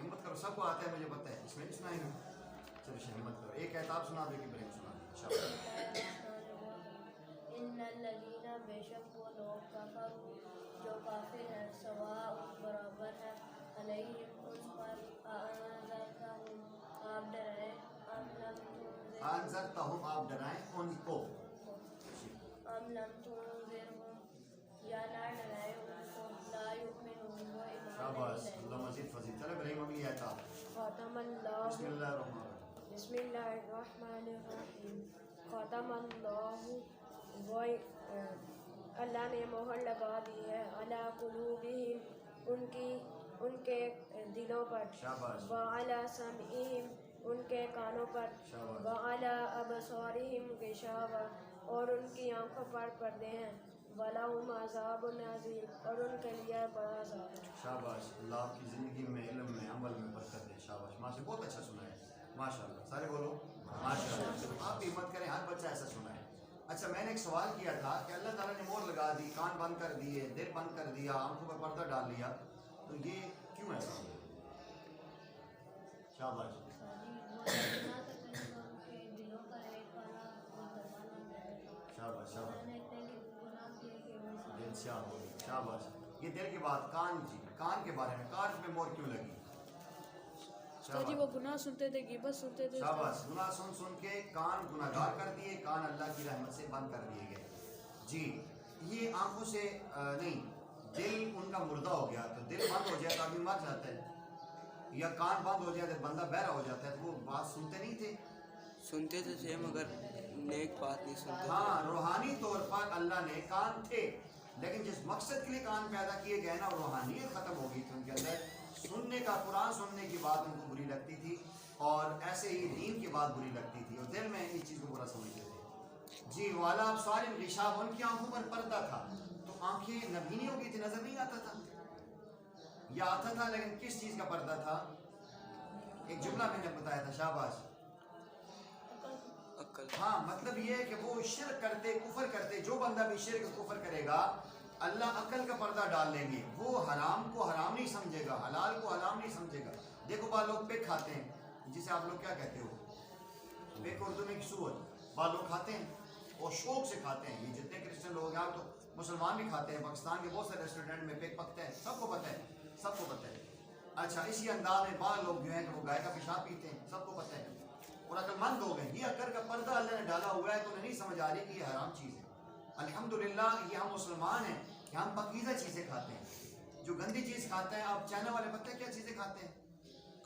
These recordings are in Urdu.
ہمت کرو, سب کو آتا ہے, مجھے پتہ ہے, اس میں نہیں سنائیں گے. چلو ہمت کرو, ایک آیت آپ سنا دو, ایک ابراہیم سنا دو. شاباش. ان الذین بے شک وہ لوگ کفروا جو کافر ہیں سواء برابر ہے علیہم ان پر انذرتہم آپ ڈرائیں ام لم انذرتہم آپ ڈرائیں ان کو, ام لم تنذرہم یا نہ ڈرائیں ان کو لا یؤمنون وہ ایمان شاباش, نہیں اللہ لائیں. مزید فضیل. چلو ابراہیم اگلی آیت آپ. ختم اللہ بسم اللہ الرحمن الرحیم. بسم اللہ الرحمن الرحیم. ختم اللہ وہ اللہ نے مہر لگا دی ہے علی قلوبہم ان کے دلوں پر, شاباش. وعلی سمعہم ان کے کانوں پر, شاباش. وعلی ابصارہم غشاوہ اور ان کی آنکھوں پر پردے ہیں, وَلَهُمْ عَذَابٌ عَظِيمٌ اور ان کے لیے بڑا عذاب ہے. شاباش, اللہ آپ کی زندگی میں, علم میں, عمل میں برکت دے. شاباش, ماشاء اللہ, بہت اچھا سنا ہے, ماشاء اللہ. سارے بولو ماشاء اللہ. آپ بھی ہمت کریں, ہر بچہ ایسا سنا ہے. اچھا, میں نے ایک سوال کیا تھا کہ اللہ تعالیٰ نے مور لگا دی, کان بند کر دیے, دل بند کر دیا, آنکھوں پر پردہ ڈال لیا, تو یہ کیوں ایسا ہوا؟ شاباش. شاباش شاباش. دل سے آپ ہوگی. شاباش. یہ دل کی بات, کان, جی کان کے بارے میں, کان پہ مور کیوں لگی؟ تو جی وہ گناہ سنتے تھے, غیبت سنتے تھے. شاباش. گناہ سن سن کے کان گناہ گار کر دیے, کان اللہ کی رحمت سے بند کر دیے گئے. جی, یہ آنکھوں سے نہیں, دل ان کا مردہ ہو گیا, تو دل بند ہو جائے تو آدمی مر جاتا ہے, یا کان بند ہو جائے تو بندہ بہرا ہو جاتا ہے. تو وہ بات سنتے نہیں تھے, سنتے تو تھے مگر نیک بات نہیں سنتے تھے. ہاں, روحانی طور پر اللہ نے کان تھے, لیکن جس مقصد کے لیے کان پیدا کیے گئے نا, روحانیت ختم ہو گئی تھی ان کے اندر. سننے کا, قرآن سننے کی بات ان کو بری لگتی تھی, اور ایسے ہی دین کی بات بری لگتی تھی, اور دل میں اس چیز کو برا سمجھتے تھے. جی, والا ابصارہم غشاوہ, ان کی آنکھوں پر پردہ تھا, تو آنکھیں نبینی ہو گئی تھی, نظر نہیں آتا تھا, یا آتا تھا لیکن کس چیز کا پردہ تھا؟ ایک جملہ میں نے بتایا تھا. شاباش. عقل. ہاں, مطلب یہ ہے کہ وہ شرک کرتے, کفر کرتے, جو بندہ بھی شرک کفر کرے گا, اللہ عقل کا پردہ ڈال لیں گے. وہ حرام کو حرام نہیں سمجھے گا, حلال کو حلال نہیں سمجھے گا. دیکھو, بعض لوگ پک کھاتے ہیں, جسے آپ لوگ کیا کہتے ہو, پک اردو میں سور, بعض لوگ کھاتے ہیں اور شوق سے کھاتے ہیں. یہ جتنے کرسچن لوگ ہیں, آپ تو مسلمان بھی کھاتے ہیں, پاکستان کے بہت سے ریسٹورینٹ میں پک پکتا ہے, سب کو پتہ ہے, سب کو پتہ ہے. اچھا, اسی انداز میں بعض لوگ جو ہیں وہ گائے کا پیشاب پیتے ہیں, سب کو پتہ ہے, اور عقل مند ہو گئے. یہ عقل کا پردہ اللہ نے ڈالا ہوا ہے, تو انہیں نہیں سمجھ آ رہی کہ یہ حرام چیز ہے. الحمدللہ یہ ہم مسلمان ہیں کہ ہم پاکیزہ چیزیں کھاتے ہیں. جو گندی چیز کھاتے ہیں, آپ چائنا والے پتہ ہے کیا چیزیں کھاتے ہیں؟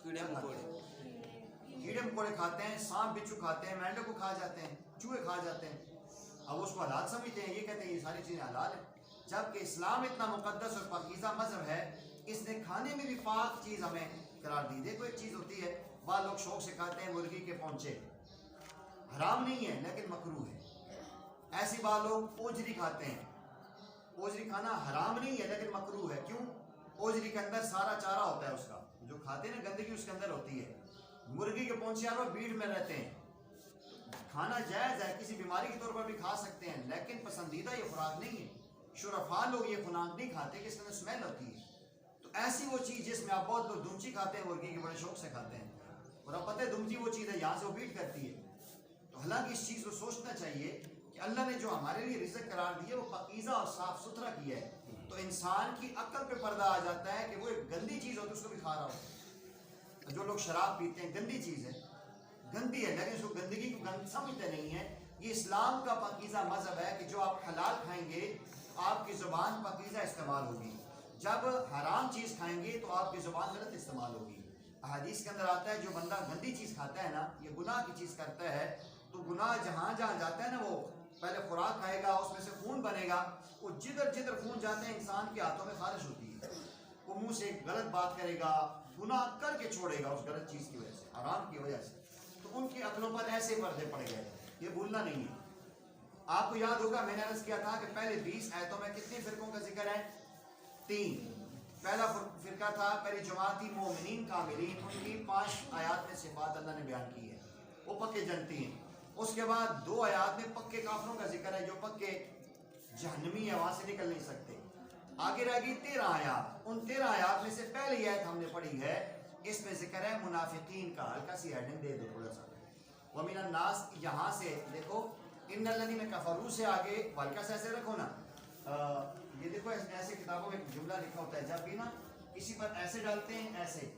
کیڑے مکوڑے. کیڑے مکوڑے کھاتے ہیں, سانپ بچھو کھاتے ہیں, مینڈک کو کھا جاتے ہیں, چوہے کھا جاتے ہیں. اب اس کو حلال سمجھتے ہیں, یہ کہتے ہیں یہ ساری چیزیں حلال ہیں, جبکہ اسلام اتنا مقدس اور پاکیزہ مذہب ہے, اس نے کھانے میں بھی پاک چیز ہمیں قرار دی. دیکھو, ایک چیز ہوتی ہے, بعض لوگ شوق سے کھاتے ہیں مرغی کے پونچے, حرام نہیں ہے لیکن مکروہ ہے. ایسی بعض لوگ اوجری کھاتے ہیں, اوجری کھانا حرام نہیں ہے لیکن مکروہ ہے. کیوں؟ اوجری کے اندر سارا چارہ ہوتا ہے, اس کا جو کھاتے ہیں نا, گندگی اس کے اندر ہوتی ہے. مرغی کے پونچے اور بیڑ میں رہتے ہیں, کھانا جائز ہے, کسی بیماری کے طور پر بھی کھا سکتے ہیں, لیکن پسندیدہ یہ خوراک نہیں ہے. شرفا لوگ یہ خوراک نہیں کھاتے کہ اس کے اندر اسمیل ہوتی ہے. تو ایسی وہ چیز جس میں آپ بہت لوگ دمچی کھاتے ہیں, مرغی کے بڑے شوق سے کھاتے ہیں, اور آپ پتہ ہے دمچی وہ چیز ہے یہاں سے وہ بیٹ کرتی ہے. تو حالانکہ اس چیز کو سوچنا چاہیے کہ اللہ نے جو ہمارے لیے رزق قرار دیا وہ پاکیزہ اور صاف ستھرا کیا ہے. تو انسان کی عقل پہ پردہ آ جاتا ہے کہ وہ ایک گندی چیز ہوتی ہے, اس کو بھی کھا رہا ہو. جو لوگ شراب پیتے ہیں, گندی چیز ہے, گندی ہے, لیکن اس کو گندگی کو گند سمجھتے نہیں ہیں. یہ اسلام کا پاکیزہ مذہب ہے کہ جو آپ حلال کھائیں گے آپ کی زبان پاکیزہ استعمال ہوگی, جب حرام چیز کھائیں گے تو آپ کی زبان غلط استعمال ہوگی. حدیث کے اندر آتا ہے جو بندہ گندی چیز کھاتا ہے نا, یہ گناہ کی چیز کرتا ہے, تو گناہ جہاں جہاں جاتا ہے نا, وہ پہلے خوراک کھائے گا, اس میں سے خون بنے گا, وہ جدھر جدھر خون جاتے ہیں انسان کے ہاتھوں میں خارش ہوتی ہے. وہ منہ سے غلط بات کرے گا, گناہ کر کے چھوڑے گا اس غلط چیز کی وجہ سے, حرام کی وجہ سے. تو ان کی عقلوں پر ایسے پردے پڑ گئے, یہ بھولنا نہیں ہے. آپ کو یاد ہوگا میں نے عرض کیا تھا کہ پہلے 20 آیتوں میں کتنے فرقوں کا ذکر ہے؟ 3. پہلا فرقہ تھا پہلی جماعتی مومنین کاملین, ان کی 5 آیات میں صفات اللہ نے بیان کی ہے, وہ پکے جنتی ہیں. اس کے بعد 2 آیات میں پکے کافروں کا ذکر ہے جو پکے جہنمی ہے, وہاں سے نکل نہیں سکتے. آگے رہ گئی 13 آیات. ان 13 آیات میں سے پہلی آیت ہم نے پڑھی ہے اس میں ذکر ہے منافقین کا، ہلکا سی ہیڈنگ دے دو تھوڑا سا. ومن الناس یہاں سے دیکھو ان الذین کفروا سے آگے ہلکا سا ایسے رکھو نا. یہ دیکھو ایسے کتابوں میں ایک جملہ لکھا ہوتا ہے، جب بھی نا کسی پر ایسے ڈالتے ہیں ایسے،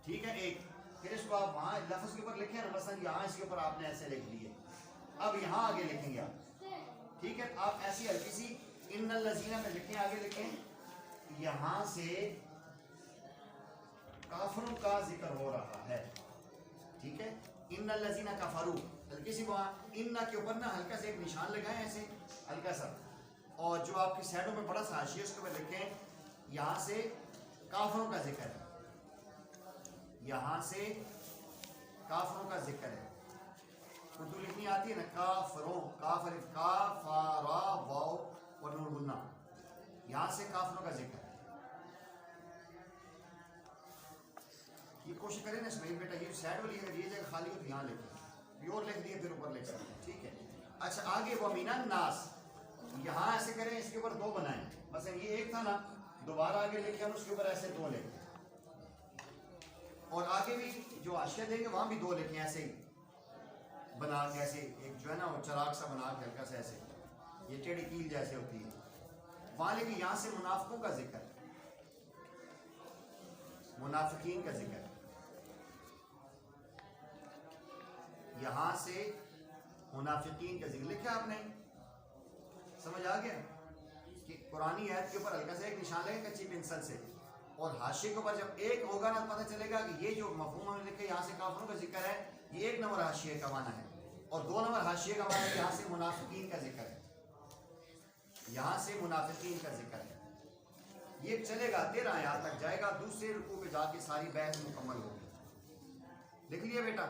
ٹھیک ہے، ایک پھر اس کو آپ وہاں لفظ کے اوپر لکھیں نا، مثلا یہاں اس کے اوپر آپ نے ایسے لکھ لیے، اب یہاں آگے لکھیں گے آپ، ٹھیک ہے، آپ ایسی ہلکی سی ان الذین میں لکھیں، آگے لکھیں، یہاں سے کافروں کا ذکر ہو رہا ہے، ٹھیک ہے، ان الذین کفروا، ہلکی سی وہاں ان کے اوپر نا ہلکا سے ایک نشان لگائیں ایسے ہلکا سا، اور جو آپ کی سائڈوں میں بڑا سا حاشیہ اس کے اوپر لکھیں یہاں سے کافروں کا ذکر ہے، یہاں سے کافروں کا ذکر ہے. اردو لکھنی آتی ہے نا، کافروں، کاف الف کاف را واو اور نون گنا، یہاں سے کافروں کا ذکر ہے. یہ کوشش کریں نا اسماعیل بیٹا، یہ سائڈ والی ہے، یہ جگہ خالی ہو تو یہاں لکھیں، یہ اور لکھ دیے پھر اوپر لکھ سکتے ہیں، ٹھیک ہے. اچھا آگے ومن الناس، یہاں ایسے کریں، اس کے اوپر دو بنائیں، مثلا یہ ایک تھا نا، دوبارہ آگے لکھیں اس کے اوپر ایسے دو لکھیں، اور آگے بھی جو حاشیہ دیں گے وہاں بھی دو لکھیں ایسے ہی بنا کے، ایسے ایک جو ہے نا وہ چراغ سا بنا کے ہلکا سا ایسے، یہ ٹیڑھی کیل جیسے ہوتی ہے وہاں، لیکن یہاں سے منافقوں کا ذکر ہے، منافقین کا ذکر ہے، یہاں سے منافقین کا ذکر لکھا آپ نے، سمجھ آ گیا کہ قرآنی آیت کے اوپر ہلکا سا ایک نشان لگے کچی پنسل سے، اور حاشیے کے اوپر جب ایک ہوگا نا پتہ چلے گا کہ یہ جو مفہوم ہم نے لکھا یہاں سے کافروں کا ذکر ہے، یہ ایک نمبر حاشیے کا معنی ہے، اور دو نمبر حاشیے کا معنی ہے یہاں سے منافقین کا ذکر ہے، یہاں سے منافقین کا ذکر ہے. یہ چلے گا 13 آیات تک جائے گا، دوسرے رکوع پہ جا کے ساری بحث مکمل ہوگی. لکھ لیا بیٹا،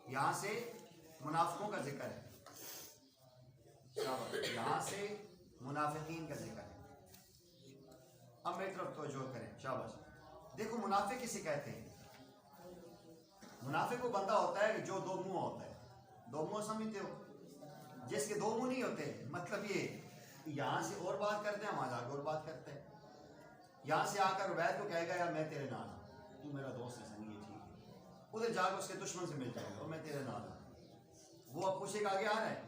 یہاں سے منافقوں کا ذکر ہے، یہاں سے منافقین کا ذکر ہے. اب میری طرف توجہ کریں، شاباش. دیکھو منافق کسے کہتے ہیں؟ منافق وہ بندہ ہوتا ہے جو دو منہ ہوتا ہے. دو منہ سمجھتے ہو؟ جس کے دو منہ نہیں ہوتے، مطلب یہ یہاں سے اور بات کرتے ہیں، وہاں جا کے اور بات کرتے ہیں. یہاں سے آ کر عبید کو کہے گا یار میں تیرے نال ہوں، تو میرا دوست ہے سنگی ہے، ٹھیک ہے، ادھر جا کے اس کے دشمن سے مل جائے گا اور میں تیرے نال ہوں، وہ اب پوچھے گا آگے آ رہا ہے.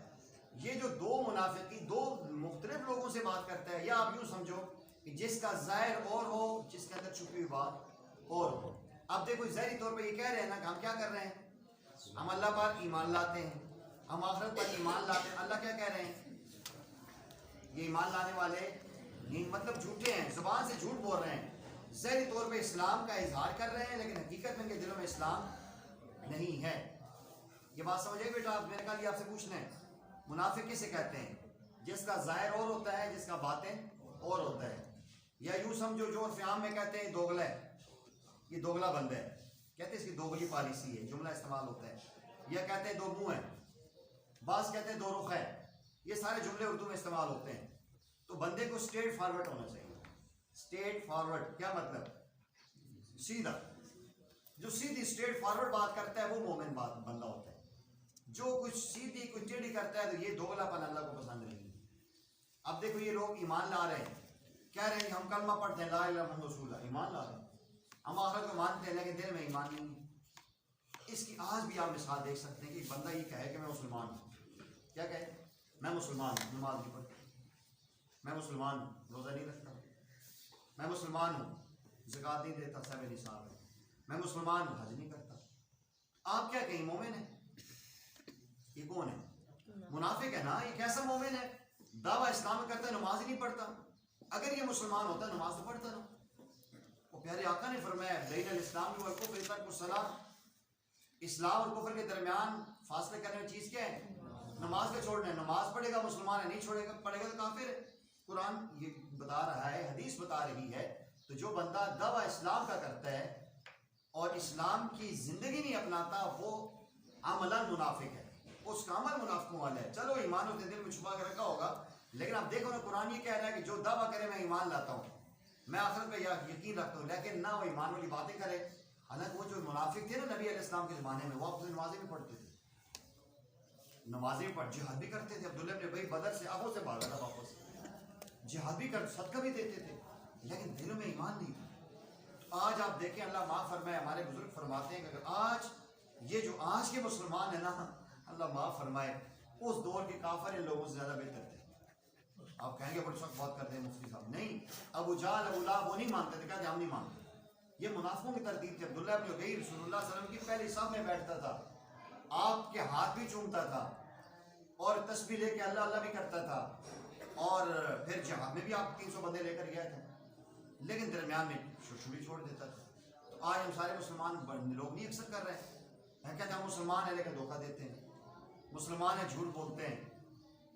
یہ جو دو منافقی دو مختلف لوگوں سے بات کرتا ہے، یا آپ یوں سمجھو کہ جس کا ظاہر اور ہو، جس کے اندر چھپی ہوئی بات اور ہو. اب دیکھو ظاہری طور پہ یہ کہہ رہے ہیں نا کہ ہم کیا کر رہے ہیں، ہم اللہ پر ایمان لاتے ہیں، ہم آخرت پر ایمان لاتے ہیں. اللہ کیا کہہ رہے ہیں، یہ ایمان لانے والے نہیں، مطلب جھوٹے ہیں، زبان سے جھوٹ بول رہے ہیں، ظاہری طور پہ اسلام کا اظہار کر رہے ہیں لیکن حقیقت میں ان کے دلوں میں اسلام نہیں ہے. یہ بات سمجھے بیٹا؟ آپ میرے کہا آپ سے پوچھنا ہے منافق کسے کہتے ہیں؟ جس کا ظاہر اور ہوتا ہے، جس کا باطن اور ہوتا ہے. یا یوں سمجھو جو عرف عام میں کہتے ہیں دوغلا ہے، یہ دوغلا بندہ ہے، کہتے ہیں اس کی دوغلی پالیسی ہے، جملہ استعمال ہوتا ہے. یا کہتے ہیں دو منہ ہے، بعض کہتے ہیں دو رخ ہے، یہ سارے جملے اردو میں استعمال ہوتے ہیں. تو بندے کو اسٹریٹ فارورڈ ہونا چاہیے. اسٹریٹ فارورڈ کیا مطلب؟ سیدھا. جو سیدھی اسٹریٹ فارورڈ بات کرتا ہے وہ مومن بندہ ہوتا ہے. جو کچھ سیدھی کچھ ٹیڑھی کرتا ہے تو یہ دوغلا پن اللہ کو پسند نہیں. اب دیکھو یہ لوگ ایمان لا رہے ہیں، کہہ رہے ہیں کہ ہم کلمہ پڑھتے ہیں لا الہ الا اللہ محمد رسول اللہ، ایمان لا رہے ہیں، ہم آخرت کو مانتے ہیں لیکن دل میں ایمان نہیں ہے. اس کی آج بھی آپ مثال دیکھ سکتے ہیں کہ بندہ یہ کہے کہ میں مسلمان ہوں، کیا کہے؟ میں مسلمان ہوں، نماز نہیں پڑھتا، میں مسلمان ہوں، روزہ نہیں رکھتا، میں مسلمان ہوں، زکوٰۃ نہیں دیتا، صاحب نصاب ہے، میں مسلمان ہوں، حج نہیں کرتا. آپ کیا کہیں مومن ہے؟ یہ کون ہے؟ منافق ہے نا. یہ کیسا مومن ہے؟ دعویٰ اسلام کرتا ہے، نماز ہی نہیں پڑھتا. اگر یہ مسلمان ہوتا نماز تو پڑھتا نا. وہ پیارے آقا نے فرمایا بین الاسلام والکفر ترک الصلاۃ، اسلام اور کفر کے درمیان فاصلے کرنے والی چیز کیا ہے؟ نماز کا چھوڑنا ہے. نماز پڑھے گا مسلمان ہے، نہیں چھوڑے گا پڑھے گا تو کافر ہے. قرآن یہ بتا رہا ہے، حدیث بتا رہی ہے. تو جو بندہ دعویٰ اسلام کا کرتا ہے اور اسلام کی زندگی نہیں اپناتا وہ عملاً منافق ہے، اس کا عمل منافقوں والا ہے. چلو ایمان اس نے دل میں چھپا کے رکھا ہوگا، لیکن اب دیکھو نا قرآن یہ کہہ رہا ہے کہ جو دعویٰ کرے میں ایمان لاتا ہوں، میں آخرت پہ یقین رکھتا ہوں، لیکن نہ وہ ایمان والی باتیں کرے. حالانکہ وہ جو منافق تھے نا نبی علیہ السلام کے زمانے میں، وہ آپ نمازیں بھی پڑھتے تھے، نمازیں پڑھ جہاد بھی کرتے تھے. عبداللہ ابن ابی بدر سے ابو سے بھاگا تھا واپس، جہاد بھی کرتے، صدقہ بھی دیتے تھے، لیکن دلوں میں ایمان نہیں تھا. آج آپ دیکھیں اللہ معاف فرمائے، ہمارے بزرگ فرماتے ہیں کہ اگر آج یہ جو آج کے مسلمان ہیں نا، اللہ معاف فرمائے، اس دور کے کافر ان لوگوں سے زیادہ بہتر تھے۔ آپ کہیں گے بڑے وقت بات کرتے ہیں مفتی صاحب، نہیں، ابو جہل ابو لہب وہ نہیں مانتے تھے، کہتے ہم نہیں مانتے۔ یہ منافقوں کی ترتیب تھی۔ عبداللہ ابن ابی رسول اللہ صلی اللہ علیہ وسلم کی پہلی صف میں بیٹھتا تھا، آپ کے ہاتھ بھی چومتا تھا اور تسبیح لے کے اللہ اللہ بھی کرتا تھا، اور پھر جہاد میں بھی آپ 300 بندے لے کر گئے تھے، لیکن درمیان میں شوشوری چھوڑ دیتا تھا۔ تو آج ہم سارے مسلمان لوگ نہیں اکثر کر رہے ہیں، کہتے ہیں ہم مسلمان ہیں لیکن دھوکہ دیتے ہیں، مسلمان ہیں جھوٹ بولتے ہیں۔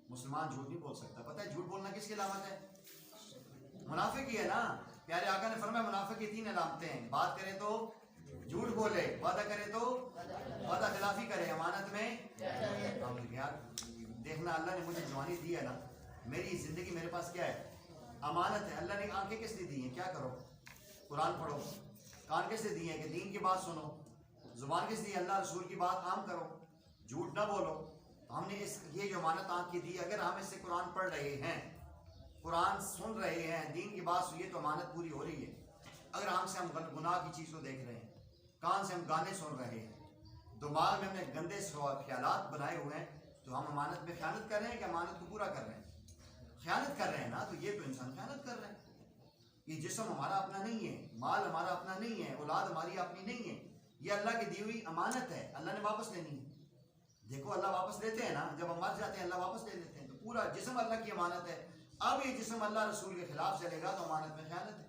مسلمان جھوٹ نہیں بول سکتا۔ پتہ ہے جھوٹ بولنا کس کی علامت ہے؟ منافق ہی ہے نا۔ پیارے آقا نے فرمایا منافق کی 3 علامتیں ہیں، بات کرے تو جھوٹ بولے، وعدہ کرے تو وعدہ خلافی کرے، امانت میں یار دیکھنا، اللہ نے مجھے جوانی دی ہے نا، میری زندگی میرے پاس کیا ہے؟ امانت ہے۔ اللہ نے آنکھیں کس لیے دی ہیں؟ کیا کرو؟ قرآن پڑھو۔ کان کس لیے دی ہیں؟ کہ دین کی بات سنو۔ زبان کس لیے؟ اللہ رسول کی بات عام کرو، جھوٹ نہ بولو۔ ہم نے یہ جو امانت آنکھ کی دی، اگر ہم اس سے قرآن پڑھ رہے ہیں، قرآن سن رہے ہیں، دین کی بات سنیے تو امانت پوری ہو رہی ہے۔ اگر آنکھ سے ہم گناہ کی چیز کو دیکھ رہے ہیں، کان سے ہم گانے سن رہے ہیں، دماغ میں ہم نے گندے خیالات بنائے ہوئے ہیں، تو ہم امانت میں خیانت کر رہے ہیں کہ امانت کو پورا کر رہے ہیں؟ خیانت کر رہے ہیں نا، تو یہ تو انسان خیانت کر رہے ہیں۔ یہ جسم ہمارا اپنا نہیں ہے، مال ہمارا اپنا نہیں ہے، اولاد ہماری اپنی نہیں ہے، یہ اللہ کی دی ہوئی امانت ہے، اللہ نے واپس لینی ہے۔ دیکھو اللہ واپس لیتے ہیں نا، جب ہم مر جاتے ہیں اللہ واپس لے لیتے ہیں، تو پورا جسم اللہ کی امانت ہے۔ اب یہ جسم اللہ رسول کے خلاف چلے گا تو امانت میں خیانت ہے۔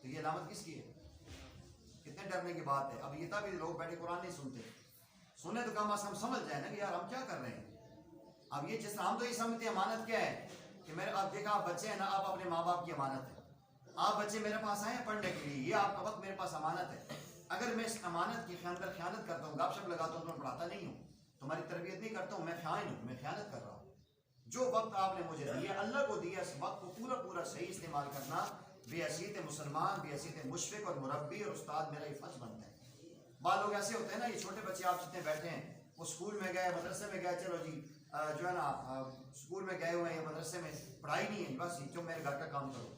تو یہ علامت کس کی ہے؟ کتنے ڈرنے کی بات ہے۔ اب یہ تھا بھی لوگ بیٹھے قرآن نہیں سنتے، سنے تو کم از کم سمجھ جائے نا کہ یار ہم کیا کر رہے ہیں۔ اب یہ جس طرح ہم تو یہ سمجھتے ہیں امانت کیا ہے کہ میرے اب دیکھا آپ بچے ہیں نا، آپ اپنے ماں باپ کی امانت ہے، آپ بچے میرے پاس آئے ہیں پڑھنے کے لیے، یہ آپ کا وقت میرے پاس امانت ہے۔ اگر میں اس امانت کے اندر خیانت کرتا ہوں، گپ شپ لگاتا ہوں، تو میں پڑھاتا نہیں ہوں، تمہاری تربیت نہیں کرتا ہوں، میں خائن ہوں، میں خیانت کر رہا ہوں۔ جو وقت آپ نے مجھے دیا، اللہ کو دیا، اس وقت کو پورا صحیح استعمال کرنا بے حیثیت مسلمان، بے حیثیت مشفق اور مربی اور استاد میرا یہ فرض بنتا ہے۔ بعض لوگ ایسے ہوتے ہیں نا، یہ چھوٹے بچے آپ جتنے بیٹھے ہیں، وہ اسکول میں گئے، مدرسے میں گئے، چلو جی جو ہے نا اسکول میں گئے ہوئے ہیں، مدرسے میں پڑھائی نہیں ہے، بس جو میرے گھر کا کام کرو،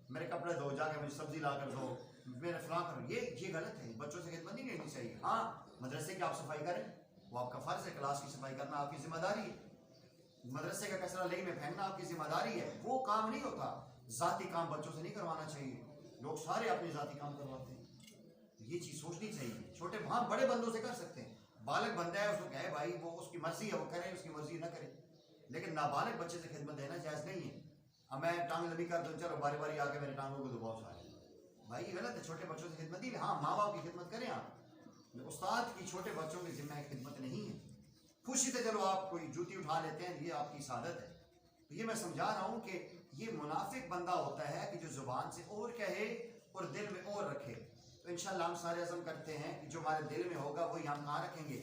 میرے کپڑے دھو، جا کے مجھے سبزی لا کر دو، میرے فلاں کرو۔ یہ غلط ہے، بچوں سے خدمت نہیں لینی چاہیے۔ ہاں مدرسے کی آپ صفائی کریں، وہ آپ کا فرض ہے، کلاس کی صفائی کرنا آپ کی ذمہ داری ہے، مدرسے کا کچرا لے میں پھینکنا آپ کی ذمہ داری ہے، وہ کام نہیں ہوتا۔ ذاتی کام بچوں سے نہیں کروانا چاہیے، لوگ سارے اپنے ذاتی کام کرواتے ہیں، یہ چیز سوچنی چاہیے۔ چھوٹے ہاں بڑے بندوں سے کر سکتے ہیں، بالغ بندہ ہے اس کو کہے بھائی وہ اس کی مرضی ہے، وہ کرے، اس کی مرضی نہ کرے، لیکن نابالغ بچے سے خدمت دینا جائز نہیں ہے۔ اب میں ٹانگ لمبی کر دوں، چلو باری باری آ کے میرے ٹانگوں کو دباؤ سارے، بھائی یہ غلط ہے۔ چھوٹے بچوں سے خدمت نہیں، ہاں ماں باپ کی خدمت کریں آپ، استاد کی چھوٹے بچوں کی ذمہ خدمت نہیں ہے۔ خوشی سے چلو آپ کوئی جوتی اٹھا لیتے ہیں، یہ آپ کی سعادت ہے۔ تو یہ میں سمجھا رہا ہوں کہ یہ منافق بندہ ہوتا ہے کہ جو زبان سے اور کہے اور دل میں اور رکھے۔ تو انشاءاللہ ہم سارے عزم کرتے ہیں کہ جو ہمارے دل میں ہوگا وہی ہم کہاں رکھیں گے؟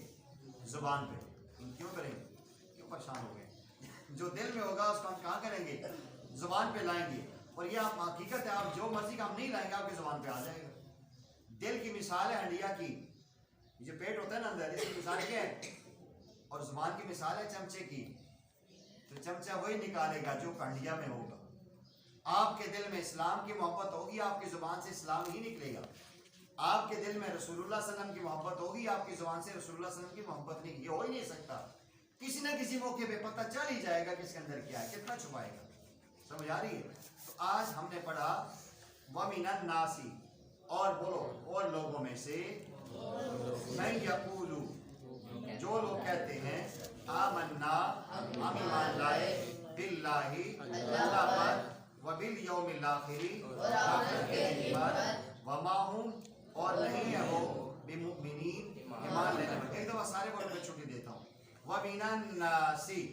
زبان پہ۔ کیوں کریں گے؟ کیوں پریشان ہو گئے؟ جو دل میں ہوگا اس کو ہم کہاں کریں گے؟ زبان پہ لائیں گے۔ اور یہ آپ حقیقت ہے، آپ جو مرضی کا ہم نہیں لائیں گے آپ کی زبان پہ آ جائے گا۔ دل کی مثال ہے ہنڈیا کی، جو پیٹ ہوتا ہے نا اندر، اس کی مثال کیا ہے؟ اور زبان کی مثال ہے چمچے کی، تو چمچہ وہی نکالے گا جو ہنڈیا میں ہوگا۔ آپ کے دل میں اسلام کی محبت ہوگی، آپ کی زبان سے اسلام ہی نکلے گا۔ آپ کے دل میں رسول اللہ صلی اللہ علیہ وسلم کی محبت ہوگی، آپ کی زبان سے رسول اللہ صلی اللہ علیہ وسلم کی محبت نہیں، یہ ہو ہی نہیں سکتا۔ کسی نہ کسی موقع پہ پتہ چل ہی جائے گا کہ اس کے اندر کیا ہے، کتنا چھپائے گا۔ سمجھ آ رہی ہے؟ تو آج ہم نے پڑھا وَمِنَ النَّاسِ، اور بولو اور لوگوں میں سے، مَن یقول، جو لوگ کہتے ہیں آمنا، ہم ایمان لائے، باللہ، اللہ پر، وبالیوم الآخر، اور آخرت کے دن پر، وما ہم، اور نہیں ہے وہ، بمؤمنین، ایمان لینے والے۔ ایک دفعہ سارے بولوں میں چھٹی دیتا ہوں۔ وَمِنَ النَّاسِ،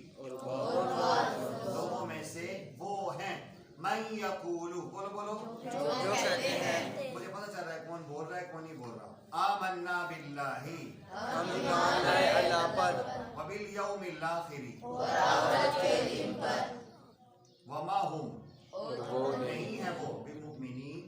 لوگوں میں سے وہ ہیں، مَن یقول، بولو جو کہتے ہیں، مجھے پتہ چل رہا ہے کون بول رہا ہے کون نہیں بول رہا۔ آمنا باللہ، ہم ایمان لائے اللہ پر، وبالیوم الآخر، اور آخرت کے دن پر، وما ہم، اور وہ نہیں ہے وہ، بمؤمنین،